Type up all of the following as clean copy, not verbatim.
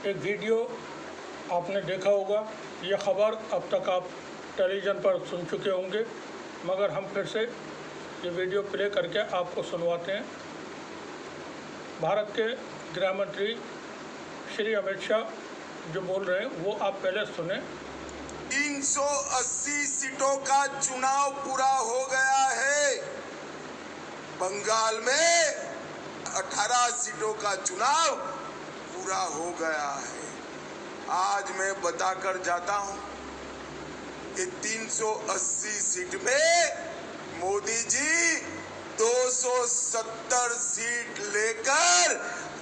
एक वीडियो आपने देखा होगा। ये ख़बर अब तक आप टेलीविज़न पर सुन चुके होंगे, मगर हम फिर से ये वीडियो प्ले करके आपको सुनवाते हैं। भारत के गृह मंत्री श्री अमित शाह जो बोल रहे हैं वो आप पहले सुने। 380 सीटों का चुनाव पूरा हो गया है। बंगाल में 18 सीटों का चुनाव पूरा हो गया है। आज मैं बताकर जाता हूं कि 380 सीट में मोदी जी 270 सीट लेकर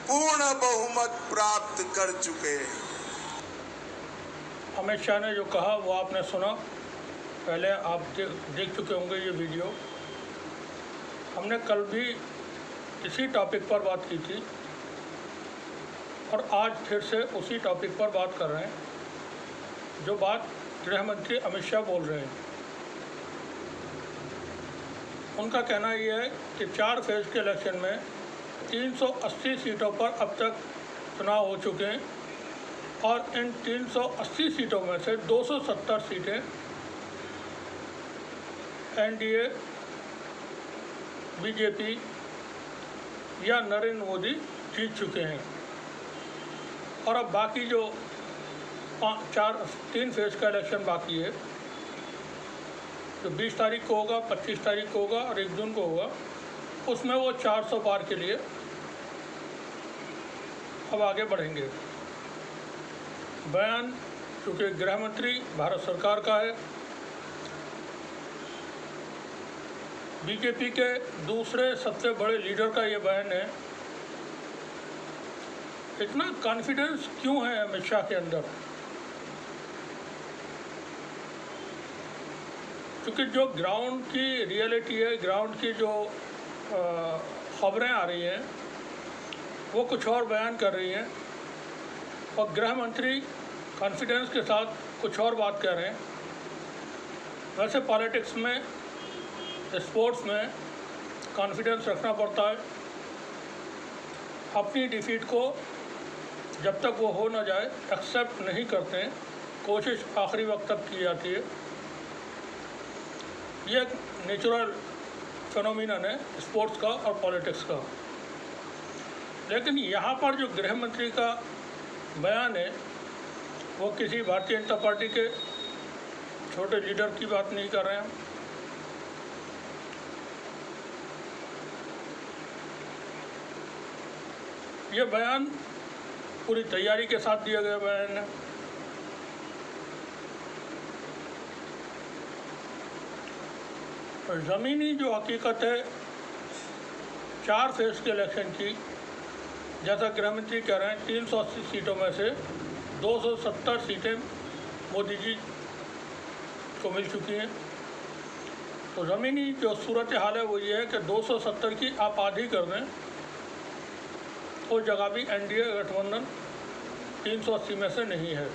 पूर्ण बहुमत प्राप्त कर चुके हैं। अमित शाह ने जो कहा वो आपने सुना, पहले आप देख चुके होंगे ये वीडियो। हमने कल भी इसी टॉपिक पर बात की थी और आज फिर से उसी टॉपिक पर बात कर रहे हैं जो बात गृह मंत्री अमित शाह बोल रहे हैं। उनका कहना यह है कि 4 फेज़ के इलेक्शन में 380 सीटों पर अब तक चुनाव हो चुके हैं और इन 380 सीटों में से 270 सीटें एनडीए, बीजेपी या नरेंद्र मोदी जीत चुके हैं और अब बाकी जो 3 फेज़ का इलेक्शन बाकी है, जो 20 तारीख को होगा, 25 तारीख को होगा और 1 जून को होगा, उसमें वो 400 पार के लिए अब आगे बढ़ेंगे। बयान चूँकि गृह मंत्री भारत सरकार का है, बीजेपी के दूसरे सबसे बड़े लीडर का ये बयान है। इतना कॉन्फिडेंस क्यों है अमित शाह के अंदर? क्योंकि जो ग्राउंड की रियलिटी है, ग्राउंड की जो खबरें आ रही हैं वो कुछ और बयान कर रही हैं और गृह मंत्री कॉन्फिडेंस के साथ कुछ और बात कर रहे हैं। वैसे पॉलिटिक्स में, स्पोर्ट्स में कॉन्फिडेंस रखना पड़ता है। अपनी डिफीट को जब तक वो हो ना जाए एक्सेप्ट नहीं करते हैं, कोशिश आखिरी वक्त तक की जाती है। ये एक नेचुरल फिनोमिनन है स्पोर्ट्स का और पॉलिटिक्स का। लेकिन यहाँ पर जो गृह मंत्री का बयान है वो किसी भारतीय जनता पार्टी के छोटे लीडर की बात नहीं कर रहे हैं। ये बयान पूरी तैयारी के साथ दिया गया बयान है। ज़मीनी जो हकीकत है 4 फेज़ के इलेक्शन की, जैसा गृह मंत्री कह रहे हैं 380 सीटों में से 270 सीटें मोदी जी को मिल चुकी हैं। तो ज़मीनी जो सूरत हाल है वो ये है कि 270 की आप आधी कर दें, वो जगह भी एनडीए गठबंधन 380 में से नहीं है।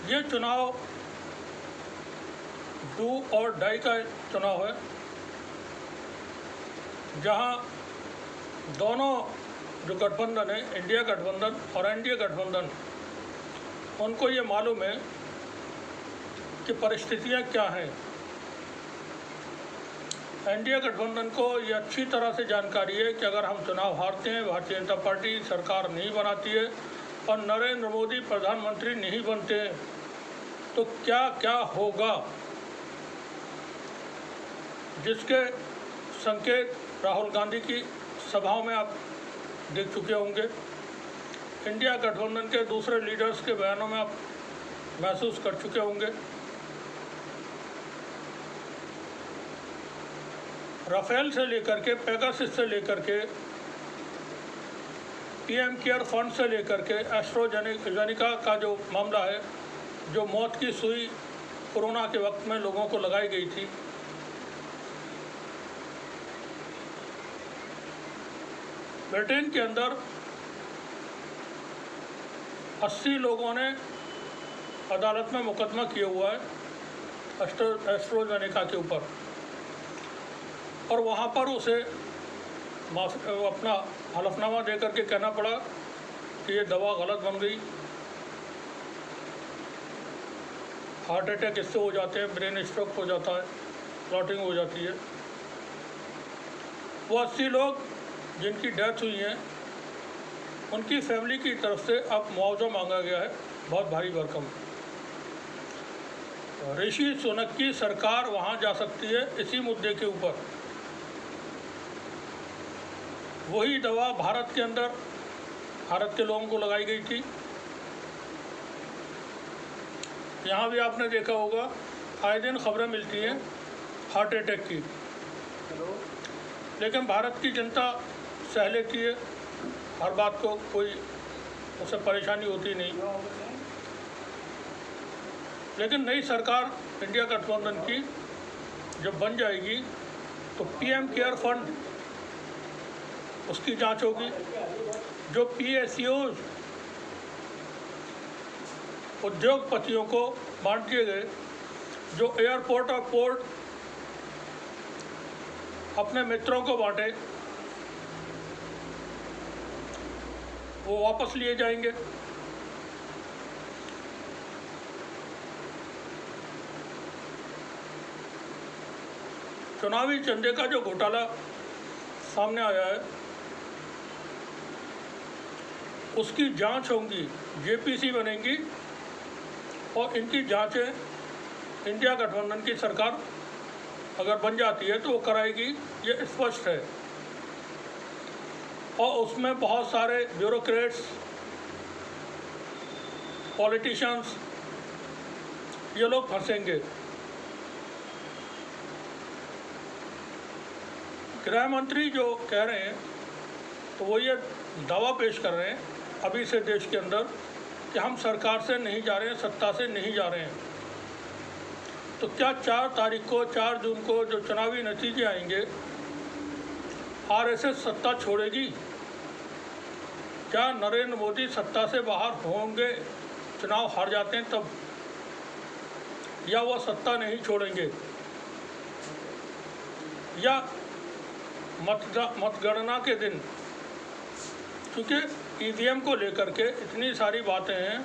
ये चुनाव डू और डाई का चुनाव है, जहां दोनों जो गठबंधन है, इंडिया गठबंधन और एनडीए गठबंधन, उनको ये मालूम है कि परिस्थितियां क्या हैं। एनडीए गठबंधन को ये अच्छी तरह से जानकारी है कि अगर हम चुनाव हारते हैं, भारतीय जनता पार्टी सरकार नहीं बनाती है और नरेंद्र मोदी प्रधानमंत्री नहीं बनते तो क्या क्या होगा, जिसके संकेत राहुल गांधी की सभाओं में आप देख चुके होंगे। इंडिया गठबंधन के दूसरे लीडर्स के बयानों में आप महसूस कर चुके होंगे। राफेल से लेकर के, पेगासस से लेकर के, पीएम केयर फंड से लेकर के, एस्ट्राजेनेका का जो मामला है, जो मौत की सुई कोरोना के वक्त में लोगों को लगाई गई थी, ब्रिटेन के अंदर 80 लोगों ने अदालत में मुकदमा किया हुआ है एस्ट्राजेनेका के ऊपर, और वहाँ पर उसे अपना हलफनामा दे करके कहना पड़ा कि ये दवा गलत बन गई, हार्ट अटैक इससे हो जाते हैं, ब्रेन स्ट्रोक हो जाता है, क्लॉटिंग हो जाती है। वो 80 लोग जिनकी डेथ हुई है उनकी फैमिली की तरफ से अब मुआवजा मांगा गया है, बहुत भारी भरकम। ऋषि सुनक की सरकार वहाँ जा सकती है इसी मुद्दे के ऊपर। वही दवा भारत के अंदर भारत के लोगों को लगाई गई थी। यहाँ भी आपने देखा होगा आए दिन खबरें मिलती हैं हार्ट अटैक की, लेकिन भारत की जनता सह लेती है, हर बात को कोई उसे परेशानी होती नहीं। लेकिन नई सरकार इंडिया गठबंधन की जब बन जाएगी तो पीएम केयर फंड उसकी जांच होगी। जो PSUs उद्योगपतियों को बांट दिए गए, जो एयरपोर्ट और पोर्ट अपने मित्रों को बांटे, वो वापस लिए जाएंगे। चुनावी चंदे का जो घोटाला सामने आया है उसकी जांच होगी, JPC बनेंगी और इनकी जांचें इंडिया गठबंधन की सरकार अगर बन जाती है तो वो कराएगी, ये स्पष्ट है। और उसमें बहुत सारे ब्यूरोक्रेट्स, पॉलिटिशियंस, ये लोग फंसेंगे। गृह मंत्री जो कह रहे हैं तो वो ये दावा पेश कर रहे हैं अभी से देश के अंदर कि हम सरकार से नहीं जा रहे हैं, सत्ता से नहीं जा रहे हैं। तो क्या 4 तारीख को 4 जून को जो चुनावी नतीजे आएंगे RSS सत्ता छोड़ेगी? क्या नरेंद्र मोदी सत्ता से बाहर होंगे, चुनाव हार जाते हैं तब, या वो सत्ता नहीं छोड़ेंगे, या मतगणना के दिन? क्योंकि EVM को लेकर के इतनी सारी बातें हैं,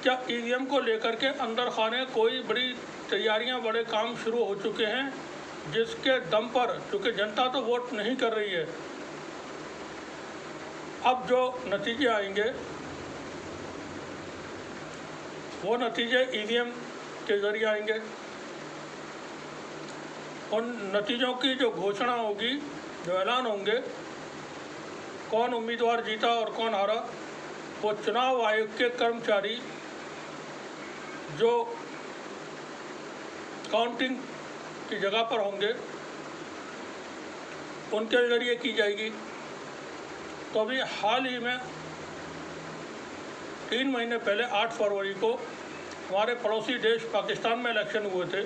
क्या EVM को लेकर के अंदर खाने कोई बड़ी तैयारियां, बड़े काम शुरू हो चुके हैं जिसके दम पर, क्योंकि जनता तो वोट नहीं कर रही है, अब जो नतीजे आएंगे वो नतीजे EVM के जरिए आएंगे। उन नतीजों की जो घोषणा होगी, जो ऐलान होंगे, कौन उम्मीदवार जीता और कौन हारा, वो चुनाव आयोग के कर्मचारी जो काउंटिंग की जगह पर होंगे उनके जरिए की जाएगी। तो अभी हाल ही में 3 महीने पहले 8 फरवरी को हमारे पड़ोसी देश पाकिस्तान में इलेक्शन हुए थे।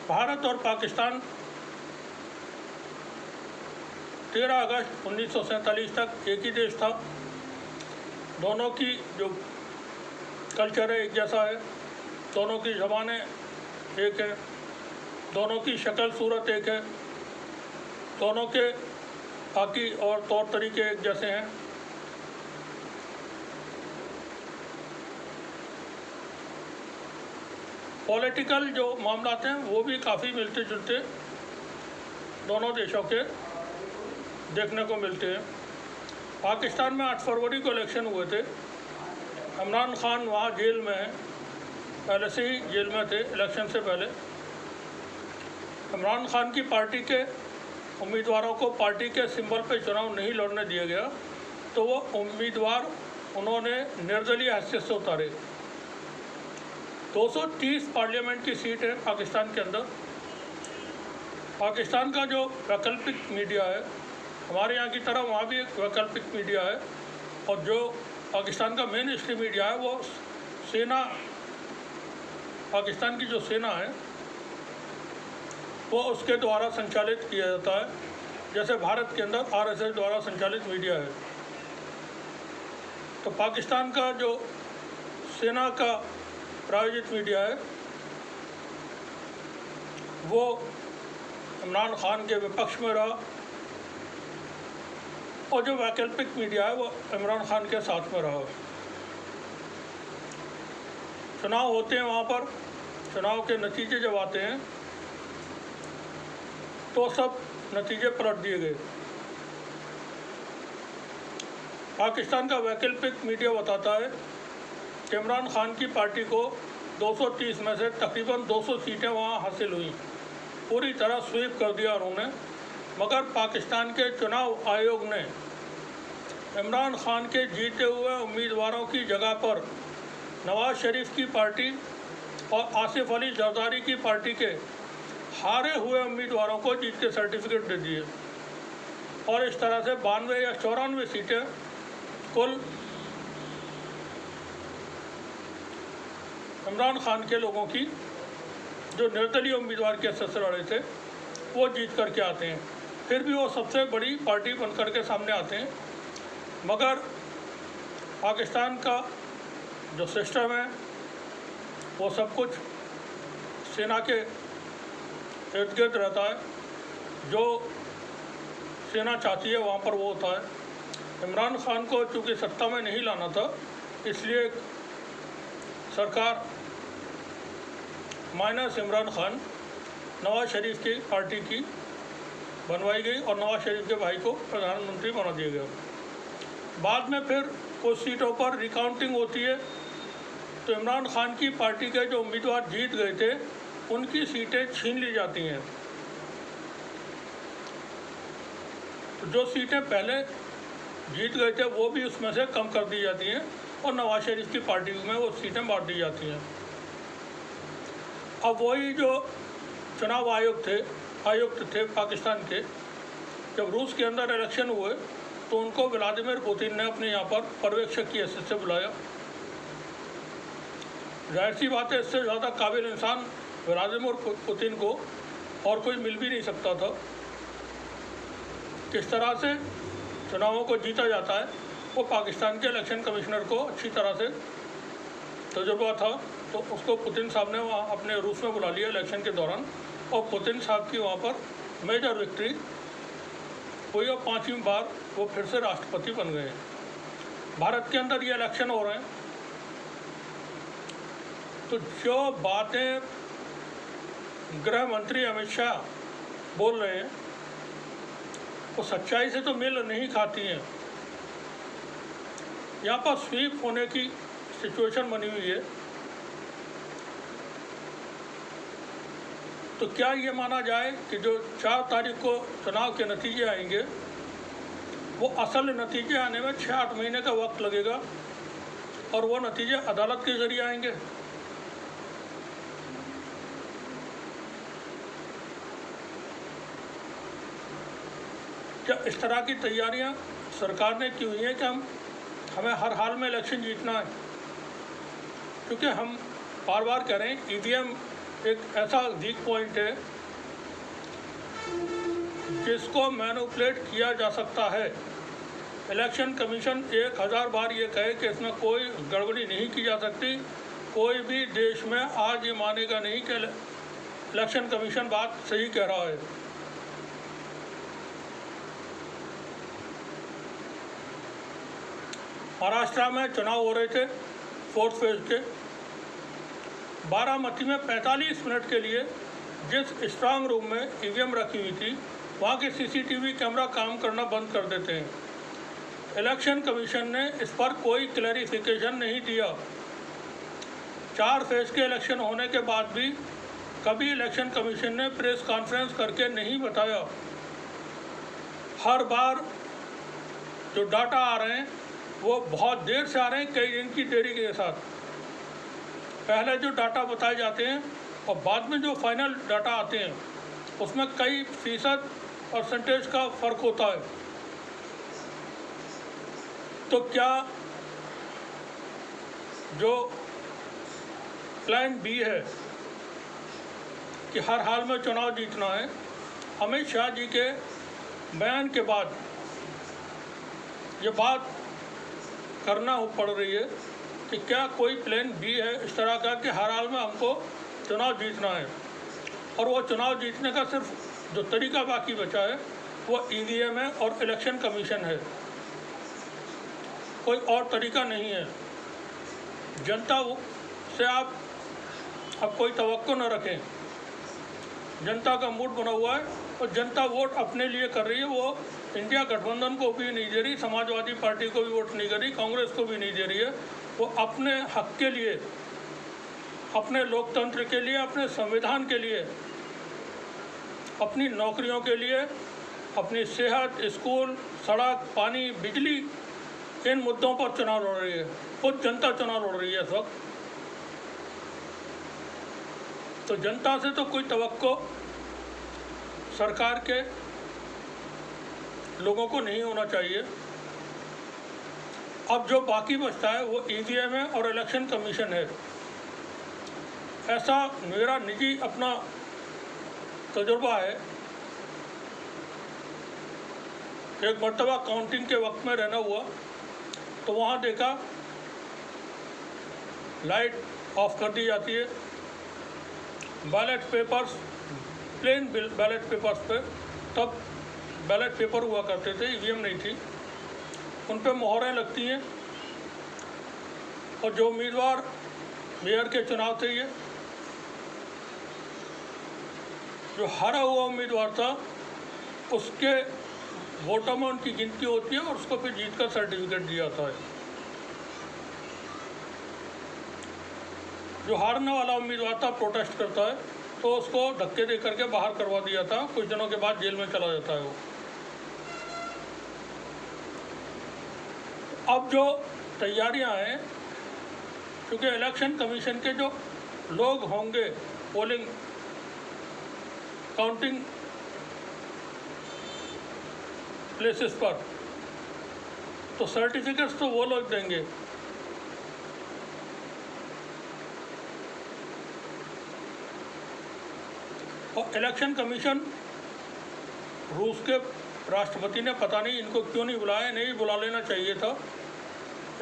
भारत और पाकिस्तान 13 अगस्त 1947 तक एक ही देश था। दोनों की जो कल्चर है एक जैसा है, दोनों की ज़बानें एक है, दोनों की शक्ल सूरत एक है, दोनों के बाकी और तौर तरीके एक जैसे हैं। पॉलिटिकल जो मामलात हैं वो भी काफ़ी मिलते जुलते दोनों देशों के देखने को मिलते हैं। पाकिस्तान में 8 फरवरी को इलेक्शन हुए थे। इमरान खान वहाँ जेल में हैं, पहले से ही जेल में थे इलेक्शन से पहले। इमरान खान की पार्टी के उम्मीदवारों को पार्टी के सिंबल पे चुनाव नहीं लड़ने दिया गया, तो वो उम्मीदवार उन्होंने निर्दलीय हैसियत से उतारे। 230 पार्लियामेंट की सीट है पाकिस्तान के अंदर। पाकिस्तान का जो वैकल्पिक मीडिया है, हमारे यहाँ की तरह वहाँ भी एक वैकल्पिक मीडिया है, और जो पाकिस्तान का मेन स्ट्रीम मीडिया है वो सेना, पाकिस्तान की जो सेना है वो उसके द्वारा संचालित किया जाता है, जैसे भारत के अंदर RSS द्वारा संचालित मीडिया है। तो पाकिस्तान का जो सेना का प्रायोजित मीडिया है वो इमरान खान के विपक्ष में रहा, और जो वैकल्पिक मीडिया है वो इमरान खान के साथ में रहा। चुनाव होते हैं, वहाँ पर चुनाव के नतीजे जब आते हैं तो सब नतीजे पलट दिए गए। पाकिस्तान का वैकल्पिक मीडिया बताता है कि इमरान खान की पार्टी को 230 में से तकरीबन 200 सीटें वहाँ हासिल हुई, पूरी तरह स्वीप कर दिया उन्होंने। मगर पाकिस्तान के चुनाव आयोग ने इमरान खान के जीते हुए उम्मीदवारों की जगह पर नवाज शरीफ की पार्टी और आसिफ अली जरदारी की पार्टी के हारे हुए उम्मीदवारों को जीत के सर्टिफिकेट दे दिए, और इस तरह से 92 या 94 सीटें कुल इमरान खान के लोगों की, जो निर्दलीय उम्मीदवार के असर से लड़े थे, वो जीत करके आते हैं। फिर भी वो सबसे बड़ी पार्टी बन करके सामने आते हैं। मगर पाकिस्तान का जो सिस्टम है वो सब कुछ सेना के इर्द गिर्द रहता है। जो सेना चाहती है वहाँ पर वो होता है। इमरान खान को चूँकि सत्ता में नहीं लाना था, इसलिए सरकार माइनस इमरान खान नवाज शरीफ की पार्टी की बनवाई गई और नवाज शरीफ के भाई को प्रधानमंत्री बना दिया गया। बाद में फिर कुछ सीटों पर रिकाउंटिंग होती है तो इमरान खान की पार्टी के जो उम्मीदवार जीत गए थे उनकी सीटें छीन ली जाती हैं। तो जो सीटें पहले जीत गए थे वो भी उसमें से कम कर दी जाती हैं और नवाज शरीफ की पार्टी में वो सीटें बांट दी जाती हैं। अब वही जो चुनाव आयुक्त थे पाकिस्तान के, जब रूस के अंदर इलेक्शन हुए तो उनको व्लादिमीर पुतिन ने अपने यहाँ पर पर्यवेक्षक की हैसियत से बुलाया। जाहिर सी बात है, इससे ज़्यादा काबिल इंसान व्लादिमीर पुतिन को और कोई मिल भी नहीं सकता था। किस तरह से चुनावों को जीता जाता है वो पाकिस्तान के इलेक्शन कमिश्नर को अच्छी तरह से तजुर्बा था, तो उसको पुतिन साहब ने वहाँ अपने रूस में बुला लिया इलेक्शन के दौरान, और पुतिन साहब की वहाँ पर मेजर विक्ट्री हुई और 5वीं बार वो फिर से राष्ट्रपति बन गए। भारत के अंदर ये इलेक्शन हो रहे हैं, तो जो बातें गृह मंत्री अमित शाह बोल रहे हैं वो सच्चाई से तो मेल नहीं खाती हैं। यहाँ पर स्वीप होने की सिचुएशन बनी हुई है, तो क्या ये माना जाए कि जो 4 तारीख को चुनाव के नतीजे आएंगे वो असल नतीजे आने में 6-8 महीने का वक्त लगेगा और वो नतीजे अदालत के जरिए आएंगे? क्या इस तरह की तैयारियां सरकार ने की हुई हैं कि हमें हर हाल में इलेक्शन जीतना है? क्योंकि हम बार बार कह रहे हैं ईवीएम एक ऐसा वीक पॉइंट है जिसको मैनिपुलेट किया जा सकता है। इलेक्शन कमीशन 1000 बार ये कहे कि इसमें कोई गड़बड़ी नहीं की जा सकती, कोई भी देश में आज ये मानेगा नहीं कि इलेक्शन कमीशन बात सही कह रहा है। महाराष्ट्र में चुनाव हो रहे थे 4th फेज के, बारामती में 45 मिनट के लिए जिस स्ट्रांग रूम में ईवीएम रखी हुई थी वहाँ के सीसीटीवी कैमरा काम करना बंद कर देते हैं। इलेक्शन कमीशन ने इस पर कोई क्लैरिफिकेशन नहीं दिया। 4 फेज के इलेक्शन होने के बाद भी कभी इलेक्शन कमीशन ने प्रेस कॉन्फ्रेंस करके नहीं बताया। हर बार जो डाटा आ रहे हैं वो बहुत देर से आ रहे हैं, कई दिन की देरी के साथ। पहले जो डाटा बताए जाते हैं और बाद में जो फाइनल डाटा आते हैं उसमें कई फीसद परसेंटेज का फ़र्क होता है। तो क्या जो प्लान बी है कि हर हाल में चुनाव जीतना है, अमित शाह जी के बयान के बाद ये बात करना पड़ रही है कि क्या कोई प्लान बी है इस तरह का कि हर हाल में हमको चुनाव जीतना है, और वो चुनाव जीतने का सिर्फ जो तरीका बाकी बचा है वो ईवीएम है और इलेक्शन कमीशन है, कोई और तरीका नहीं है। जनता से आप अब कोई तवक्को न रखें। जनता का मूड बना हुआ है और जनता वोट अपने लिए कर रही है। वो इंडिया गठबंधन को भी नहीं दे रही, समाजवादी पार्टी को भी वोट नहीं कर रही, कांग्रेस को भी नहीं दे रही है। वो अपने हक के लिए, अपने लोकतंत्र के लिए, अपने संविधान के लिए, अपनी नौकरियों के लिए, अपनी सेहत, स्कूल, सड़क, पानी, बिजली, इन मुद्दों पर चुनाव लड़ रही है। खुद जनता चुनाव लड़ रही है इस वक्त। तो जनता से तो कोई तवक्को सरकार के लोगों को नहीं होना चाहिए। अब जो बाकी बचता है वो ईवीएम है और इलेक्शन कमीशन है। ऐसा मेरा निजी अपना तजुर्बा है। एक मर्तबा काउंटिंग के वक्त में रहना हुआ तो वहाँ देखा लाइट ऑफ कर दी जाती है, ballot papers, plain ballot papers पे, तब बैलेट पेपर हुआ करते थे, ईवीएम नहीं थी, उन पे मोहरें लगती हैं और जो उम्मीदवार मेयर के चुनाव थे, ये जो हारा हुआ उम्मीदवार था उसके वोटों में उनकी गिनती होती है और उसको फिर जीत का सर्टिफिकेट दिया जाता है। जो हारने वाला उम्मीदवार था प्रोटेस्ट करता है तो उसको धक्के दे करके बाहर करवा दिया था, कुछ दिनों के बाद जेल में चला जाता है वो। अब जो तैयारियां हैं, क्योंकि इलेक्शन कमीशन के जो लोग होंगे पोलिंग काउंटिंग प्लेसेस पर, तो सर्टिफिकेट्स तो वो लोग देंगे। और इलेक्शन कमीशन, रूस के राष्ट्रपति ने पता नहीं इनको क्यों नहीं बुलाया, नहीं बुला लेना चाहिए था,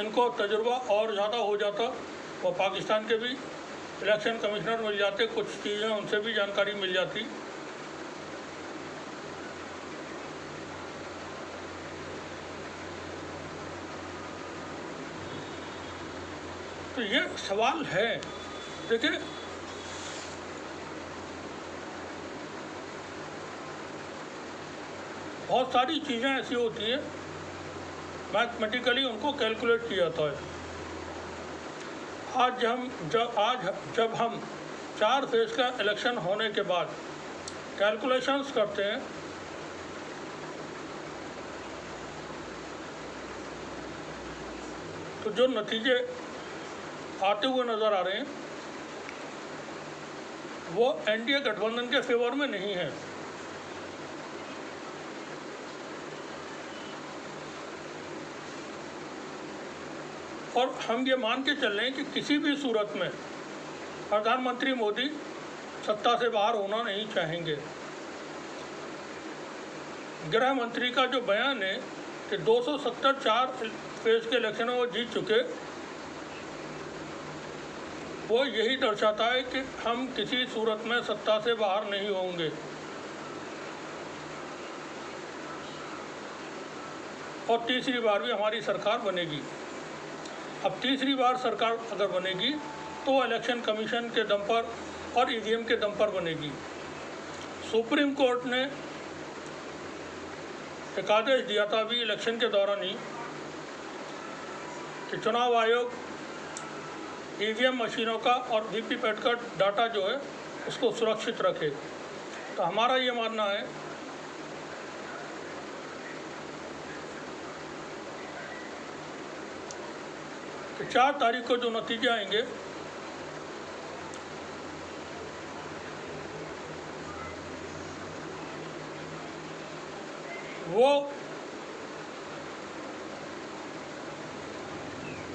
इनको तजुर्बा और ज़्यादा हो जाता। वो पाकिस्तान के भी इलेक्शन कमिश्नर मिल जाते, कुछ चीज़ें उनसे भी जानकारी मिल जाती। तो ये सवाल है। देखिए, बहुत सारी चीज़ें ऐसी होती हैं, मैथमेटिकली उनको कैलकुलेट किया जाता है। जब हम 4 फेज का इलेक्शन होने के बाद कैलकुलेशंस करते हैं, तो जो नतीजे आते हुए नज़र आ रहे हैं वो एनडीए गठबंधन के फेवर में नहीं है। और हम ये मान के चल रहे हैं कि किसी भी सूरत में प्रधानमंत्री मोदी सत्ता से बाहर होना नहीं चाहेंगे। गृह मंत्री का जो बयान है कि 270 4 फेज के इलेक्शन में वो जीत चुके, वो यही दर्शाता है कि हम किसी सूरत में सत्ता से बाहर नहीं होंगे। और तीसरी बार भी हमारी सरकार बनेगी। अब तीसरी बार सरकार अगर बनेगी तो इलेक्शन कमीशन के दम पर और ईवीएम के दम पर बनेगी। सुप्रीम कोर्ट ने एक आदेश दिया था अभी इलेक्शन के दौरान ही कि चुनाव आयोग ईवीएम मशीनों का और वीवीपैट का डाटा जो है उसको सुरक्षित रखे। तो हमारा ये मानना है कि 4 तारीख को जो नतीजे आएंगे वो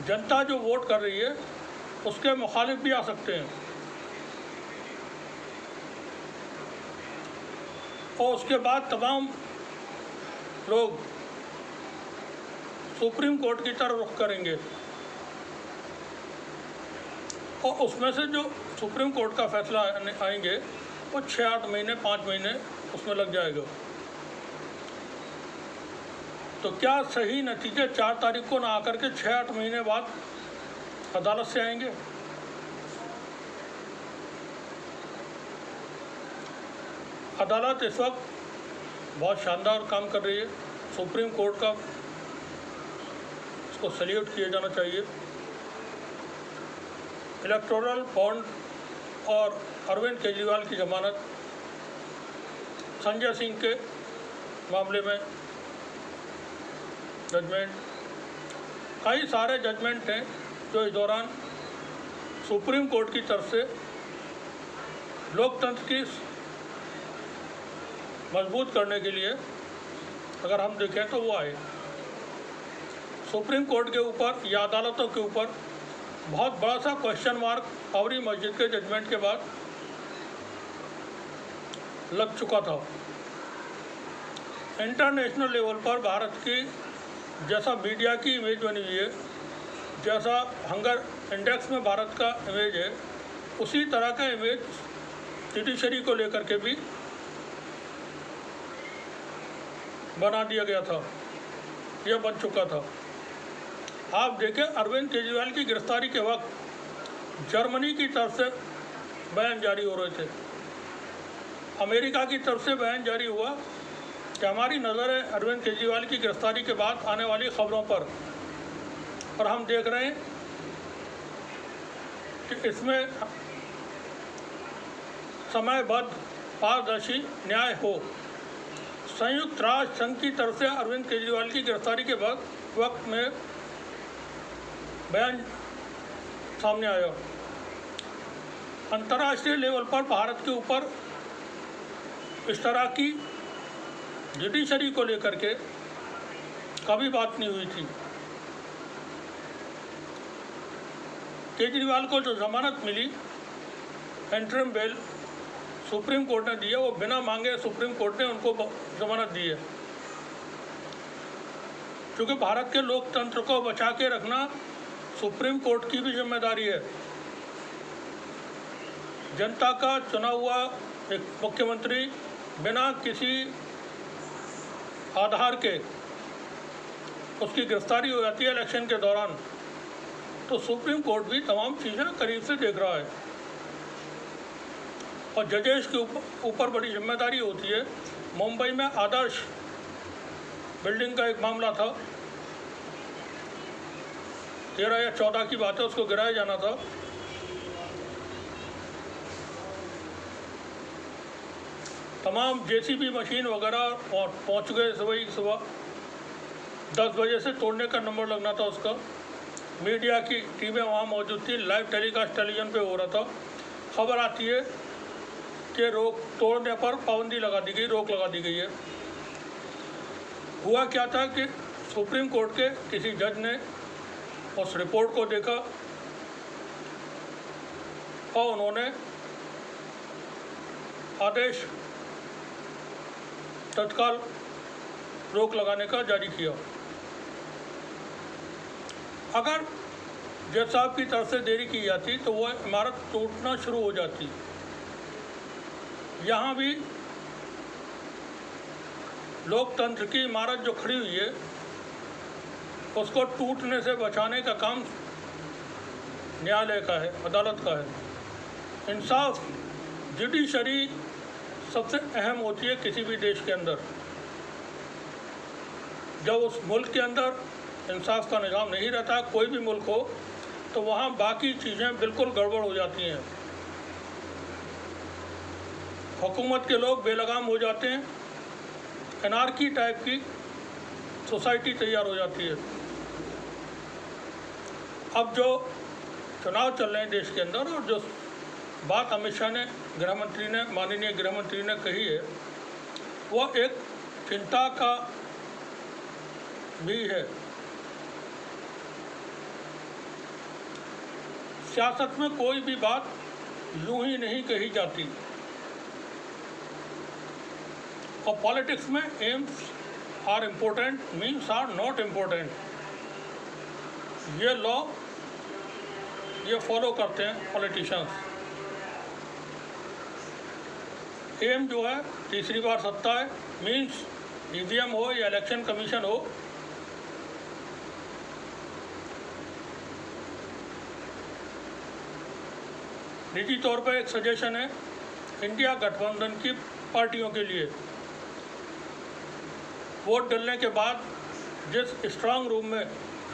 जनता जो वोट कर रही है उसके मुखालिफ भी आ सकते हैं। और उसके बाद तमाम लोग सुप्रीम कोर्ट की तरफ रुख करेंगे और उसमें से जो सुप्रीम कोर्ट का फैसला आएंगे वो 6-8 महीने 5 महीने उसमें लग जाएगा। तो क्या सही नतीजे 4 तारीख को ना आकर के 6-8 महीने बाद अदालत से आएंगे? अदालत इस वक्त बहुत शानदार काम कर रही है। सुप्रीम कोर्ट का इसको सैल्यूट किया जाना चाहिए। इलेक्टोरल बॉन्ड और अरविंद केजरीवाल की जमानत, संजय सिंह के मामले में जजमेंट, कई सारे जजमेंट हैं जो इस दौरान सुप्रीम कोर्ट की तरफ से लोकतंत्र की मजबूत करने के लिए अगर हम देखें तो वो आए। सुप्रीम कोर्ट के ऊपर या अदालतों के ऊपर बहुत बड़ा सा क्वेश्चन मार्क बाबरी मस्जिद के जजमेंट के बाद लग चुका था। इंटरनेशनल लेवल पर भारत की जैसा मीडिया की इमेज बनी हुई है, जैसा हंगर इंडेक्स में भारत का इमेज है, उसी तरह का इमेज जुडिशरी को लेकर के भी बना दिया गया था, यह बन चुका था। आप देखें, अरविंद केजरीवाल की गिरफ्तारी के वक्त जर्मनी की तरफ से बयान जारी हो रहे थे, अमेरिका की तरफ से बयान जारी हुआ कि हमारी नज़र है अरविंद केजरीवाल की गिरफ्तारी के बाद आने वाली खबरों पर, और हम देख रहे हैं कि इसमें समयबद्ध पारदर्शी न्याय हो। संयुक्त राष्ट्र संघ की तरफ से अरविंद केजरीवाल की गिरफ्तारी के बाद वक्त में बयान सामने आया। अंतर्राष्ट्रीय लेवल पर भारत के ऊपर इस तरह की जुडिशरी को लेकर के कभी बात नहीं हुई थी। केजरीवाल को जो जमानत मिली, इंटरिम बेल सुप्रीम कोर्ट ने दी है, वो बिना मांगे सुप्रीम कोर्ट ने उनको जमानत दी है, क्योंकि भारत के लोकतंत्र को बचा के रखना सुप्रीम कोर्ट की भी जिम्मेदारी है। जनता का चुना हुआ एक मुख्यमंत्री बिना किसी आधार के उसकी गिरफ्तारी हो जाती है इलेक्शन के दौरान, तो सुप्रीम कोर्ट भी तमाम चीज़ें करीब से देख रहा है और जजेस के ऊपर बड़ी जिम्मेदारी होती है। मुंबई में आदर्श बिल्डिंग का एक मामला था, 13 या 14 की बात है, उसको गिराया जाना था। तमाम जेसीबी मशीन वगैरह पहुंच गए सुबह 10 बजे से, तोड़ने का नंबर लगना था उसका। मीडिया की टीमें वहाँ मौजूद थी, लाइव टेलीकास्ट टेलीविज़न पे हो रहा था। खबर आती है कि तोड़ने पर पाबंदी लगा दी गई, रोक लगा दी गई है। हुआ क्या था कि सुप्रीम कोर्ट के किसी जज ने उस रिपोर्ट को देखा और उन्होंने आदेश तत्काल रोक लगाने का जारी किया। अगर जज साहब की तरफ से देरी की जाती तो वह इमारत टूटना शुरू हो जाती। यहाँ भी लोकतंत्र की इमारत जो खड़ी हुई है उसको टूटने से बचाने का काम न्यायालय का है, अदालत का है। इंसाफ, जुडिशरी सबसे अहम होती है किसी भी देश के अंदर। जब उस मुल्क के अंदर इंसाफ का निज़ाम नहीं रहता, कोई भी मुल्क हो, तो वहाँ बाकी चीज़ें बिल्कुल गड़बड़ हो जाती हैं। हुकूमत के लोग बेलगाम हो जाते हैं, एनार्की टाइप की सोसाइटी तैयार हो जाती है। अब जो चुनाव चल रहे हैं देश के अंदर, और जो बात अमित शाह ने, माननीय गृहमंत्री ने कही है, वह एक चिंता का भी है। सियासत में कोई भी बात यूं ही नहीं कही जाती, और पॉलिटिक्स में aims are important, means are not important. ये लॉ ये फॉलो करते हैं पॉलिटिशियंस। एम जो है तीसरी बार सत्ता है, मीन्स ईवीएम हो या इलेक्शन कमीशन हो, निजी तौर पर एक सजेशन है इंडिया गठबंधन की पार्टियों के लिए, वोट डलने के बाद जिस स्ट्रांग रूम में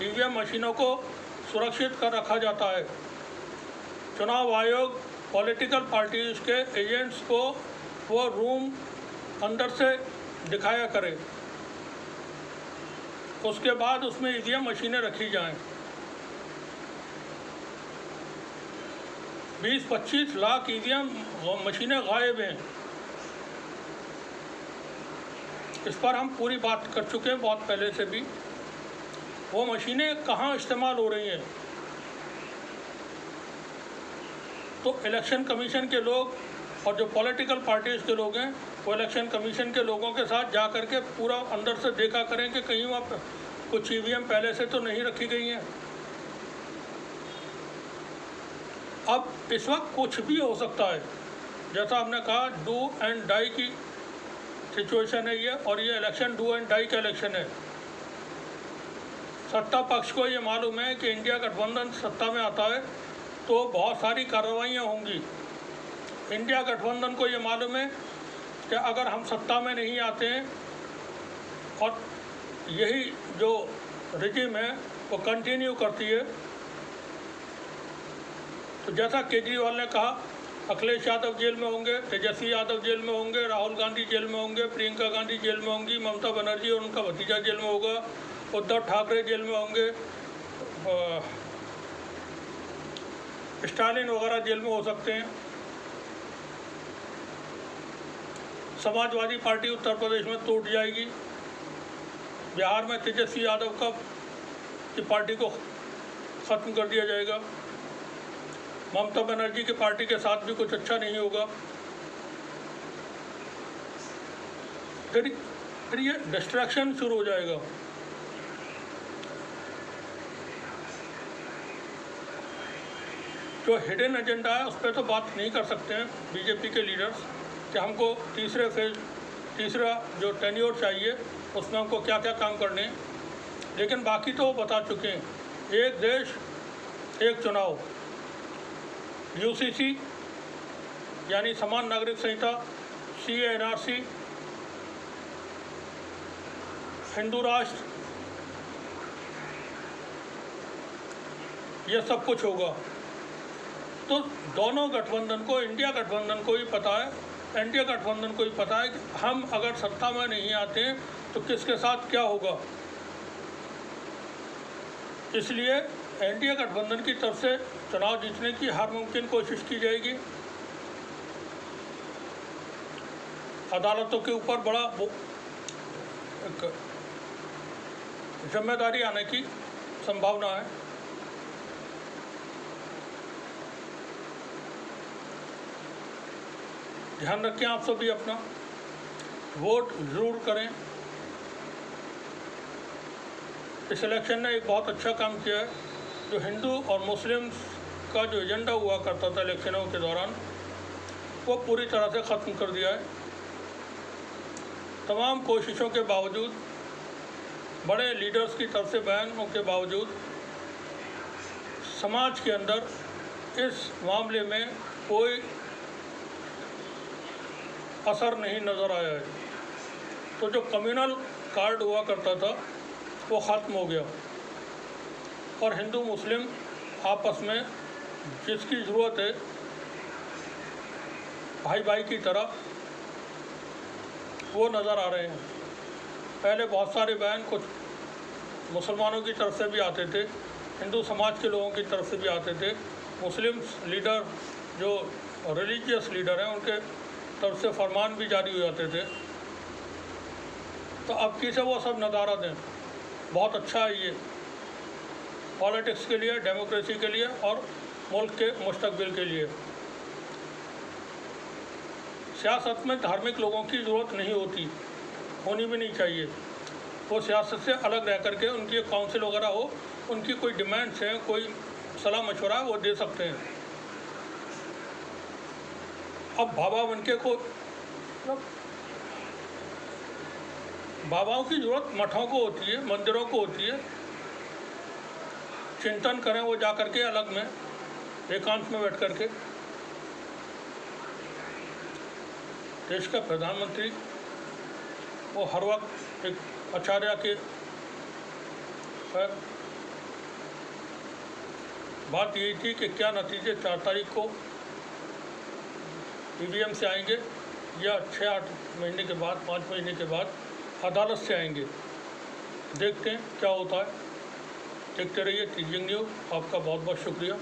ईवीएम मशीनों को सुरक्षित कर रखा जाता है, चुनाव आयोग पॉलिटिकल पार्टीज के एजेंट्स को वो रूम अंदर से दिखाया करे, उसके बाद उसमें ईवीएम मशीनें रखी जाएं। 20-25 लाख ईवीएम मशीनें गायब हैं। इस पर हम पूरी बात कर चुके हैं बहुत पहले से भी। वो मशीनें कहाँ इस्तेमाल हो रही हैं, तो इलेक्शन कमीशन के लोग और जो पॉलिटिकल पार्टीज के लोग हैं वो इलेक्शन कमीशन के लोगों के साथ जा कर के पूरा अंदर से देखा करें कि कहीं वहाँ कुछ ईवीएम पहले से तो नहीं रखी गई हैं। अब इस वक्त कुछ भी हो सकता है, जैसा हमने कहा डू एंड डाई की सिचुएशन है ये, और ये इलेक्शन डू एंड डाई का इलेक्शन है। सत्ता पक्ष को ये मालूम है कि इंडिया गठबंधन सत्ता में आता है तो बहुत सारी कार्रवाइयाँ होंगी। इंडिया गठबंधन को ये मालूम है कि अगर हम सत्ता में नहीं आते हैं और यही जो रिजिम है वो कंटिन्यू करती है, तो जैसा केजरीवाल ने कहा अखिलेश यादव जेल में होंगे, तेजस्वी यादव जेल में होंगे, राहुल गांधी जेल में होंगे, प्रियंका गांधी जेल में होंगी, ममता बनर्जी और उनका भतीजा जेल में होगा, उद्धव ठाकरे जेल में होंगे, स्टालिन वगैरह जेल में हो सकते हैं। समाजवादी पार्टी उत्तर प्रदेश में टूट जाएगी, बिहार में तेजस्वी यादव की पार्टी को ख़त्म कर दिया जाएगा, ममता बनर्जी की पार्टी के साथ भी कुछ अच्छा नहीं होगा। फिर ये डिस्ट्रैक्शन शुरू हो जाएगा। जो हिडन एजेंडा है उस पर तो बात नहीं कर सकते हैं बीजेपी के लीडर्स कि हमको तीसरा जो टेन्योर चाहिए उसमें हमको क्या क्या काम करने हैं, लेकिन बाकी तो वो बता चुके हैं। एक देश एक चुनाव, यूसीसी यानी समान नागरिक संहिता, CA/NRC, हिंदू राष्ट्र, ये सब कुछ होगा। तो दोनों गठबंधन को, इंडिया गठबंधन को ही पता है, एनडीए गठबंधन को ही पता है कि हम अगर सत्ता में नहीं आते हैं तो किसके साथ क्या होगा। इसलिए एनडीए गठबंधन की तरफ से चुनाव जीतने की हर मुमकिन कोशिश की जाएगी। अदालतों के ऊपर बड़ा एक जिम्मेदारी आने की संभावना है। ध्यान रखें आप सभी अपना, वोट ज़रूर करें। इस इलेक्शन ने एक बहुत अच्छा काम किया है। जो हिंदू और मुस्लिम्स का जो एजेंडा हुआ करता था इलेक्शनों के दौरान, वो पूरी तरह से ख़त्म कर दिया है। तमाम कोशिशों के बावजूद, बड़े लीडर्स की तरफ से बयानों के बावजूद, समाज के अंदर इस मामले में कोई असर नहीं नज़र आया है। तो जो कम्युनल कार्ड हुआ करता था वो ख़त्म हो गया और हिंदू मुस्लिम आपस में जिसकी ज़रूरत है भाई भाई की तरह वो नज़र आ रहे हैं। पहले बहुत सारे बयान कुछ मुसलमानों की तरफ से भी आते थे, हिंदू समाज के लोगों की तरफ से भी आते थे, मुस्लिम लीडर जो रिलीजियस लीडर हैं उनके तरफ से फरमान भी जारी हो जाते थे। तो अब किसे वो सब नज़ारा दें। बहुत अच्छा है ये पॉलिटिक्स के लिए, डेमोक्रेसी के लिए और मुल्क के मुस्तकबिल के लिए। सियासत में धार्मिक लोगों की ज़रूरत नहीं होती, होनी भी नहीं चाहिए। वो सियासत से अलग रह करके उनकी एक काउंसिल वगैरह हो, उनकी कोई डिमांड्स हैं, कोई सलाह मशवरा वो दे सकते हैं। अब बाबा बनके को मतलब बाबाओं की जरूरत मठों को होती है, मंदिरों को होती है। चिंतन करें वो जा करके अलग में, एकांत में बैठ करके। देश का प्रधानमंत्री वो हर वक्त एक आचार्य के है। बात यही थी कि क्या नतीजे 4 तारीख को ईवीएम से आएंगे या 6-8 महीने के बाद, 5 महीने के बाद अदालत से आएंगे। देखते हैं क्या होता है। देखते रहिए टीजिंग न्यूज़। आपका बहुत बहुत शुक्रिया।